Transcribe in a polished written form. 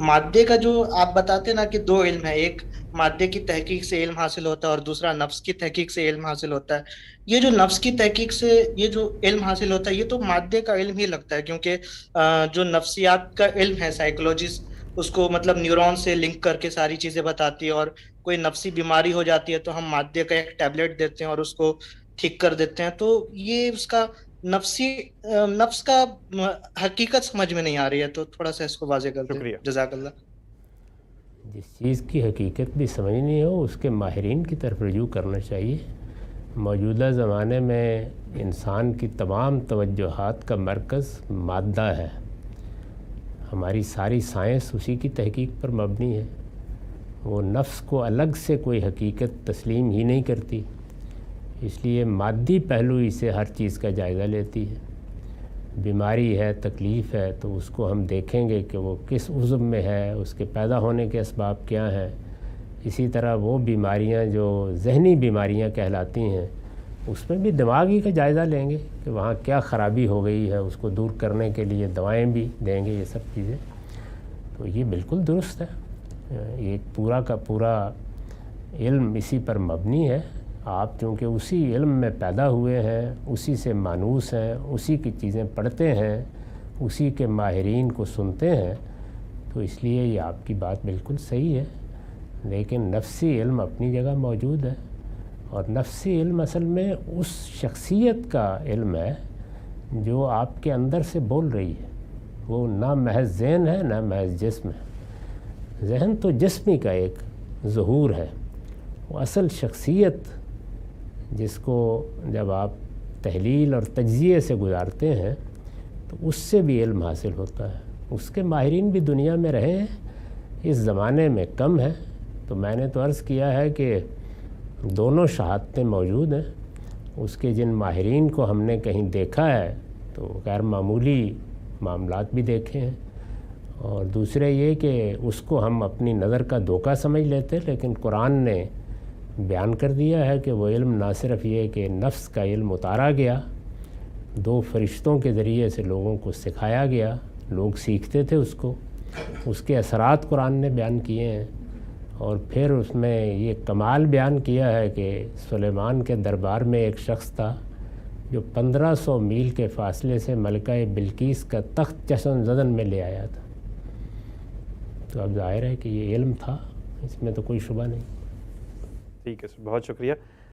مادے کا جو آپ بتاتے نا کہ دو علم ہے، ایک مادے کی تحقیق سے علم حاصل ہوتا ہے اور دوسرا نفس کی تحقیق سے علم حاصل ہوتا ہے۔ یہ جو نفس کی تحقیق سے یہ جو علم حاصل ہوتا ہے یہ تو مادے کا علم ہی لگتا ہے، کیونکہ جو نفسیات کا علم ہے، سائیکولوجسٹ اس کو مطلب نیورون سے لنک کر کے ساری چیزیں بتاتی ہے، اور کوئی نفسی بیماری ہو جاتی ہے تو ہم مادے کا ایک ٹیبلٹ دیتے ہیں اور اس کو ٹھیک کر دیتے ہیں۔ تو یہ اس کا نفسی نفس کا حقیقت سمجھ میں نہیں آ رہی ہے، تو تھوڑا سا اس کو واضح کر دیں۔ شکریہ۔ جزاک اللہ۔ جس چیز کی حقیقت بھی سمجھنی ہو اس کے ماہرین کی طرف رجوع کرنا چاہیے۔ موجودہ زمانے میں انسان کی تمام توجہات کا مرکز مادہ ہے، ہماری ساری سائنس اسی کی تحقیق پر مبنی ہے۔ وہ نفس کو الگ سے کوئی حقیقت تسلیم ہی نہیں کرتی، اس لیے مادی پہلو ہی سے ہر چیز کا جائزہ لیتی ہے۔ بیماری ہے، تکلیف ہے، تو اس کو ہم دیکھیں گے کہ وہ کس عضو میں ہے، اس کے پیدا ہونے کے اسباب کیا ہیں۔ اسی طرح وہ بیماریاں جو ذہنی بیماریاں کہلاتی ہیں اس میں بھی دماغی کا جائزہ لیں گے کہ وہاں کیا خرابی ہو گئی ہے، اس کو دور کرنے کے لیے دوائیں بھی دیں گے، یہ سب چیزیں۔ تو یہ بالکل درست ہے، یہ پورا کا پورا علم اسی پر مبنی ہے۔ آپ چونکہ اسی علم میں پیدا ہوئے ہیں، اسی سے مانوس ہیں، اسی کی چیزیں پڑھتے ہیں، اسی کے ماہرین کو سنتے ہیں، تو اس لیے یہ آپ کی بات بالکل صحیح ہے۔ لیکن نفسی علم اپنی جگہ موجود ہے، اور نفسی علم اصل میں اس شخصیت کا علم ہے جو آپ کے اندر سے بول رہی ہے، وہ نہ محض ذہن ہے نہ محض جسم ہے۔ ذہن تو جسمی کا ایک ظہور ہے، وہ اصل شخصیت جس کو جب آپ تحلیل اور تجزیے سے گزارتے ہیں تو اس سے بھی علم حاصل ہوتا ہے۔ اس کے ماہرین بھی دنیا میں رہے ہیں، اس زمانے میں کم ہیں، تو میں نے تو عرض کیا ہے کہ دونوں شہادتیں موجود ہیں۔ اس کے جن ماہرین کو ہم نے کہیں دیکھا ہے تو غیر معمولی معاملات بھی دیکھے ہیں، اور دوسرے یہ کہ اس کو ہم اپنی نظر کا دھوکہ سمجھ لیتے، لیکن قرآن نے بیان کر دیا ہے کہ وہ علم نہ صرف یہ کہ نفس کا علم اتارا گیا، دو فرشتوں کے ذریعے سے لوگوں کو سکھایا گیا، لوگ سیکھتے تھے اس کے اثرات قرآن نے بیان کیے ہیں، اور پھر اس میں یہ کمال بیان کیا ہے کہ سلیمان کے دربار میں ایک شخص تھا جو 1500 میل کے فاصلے سے ملکہ بلقیس کا تخت چشم زدن میں لے آیا تھا۔ تو اب ظاہر ہے کہ یہ علم تھا، اس میں تو کوئی شبہ نہیں۔ ٹھیک ہے سر، بہت شکریہ۔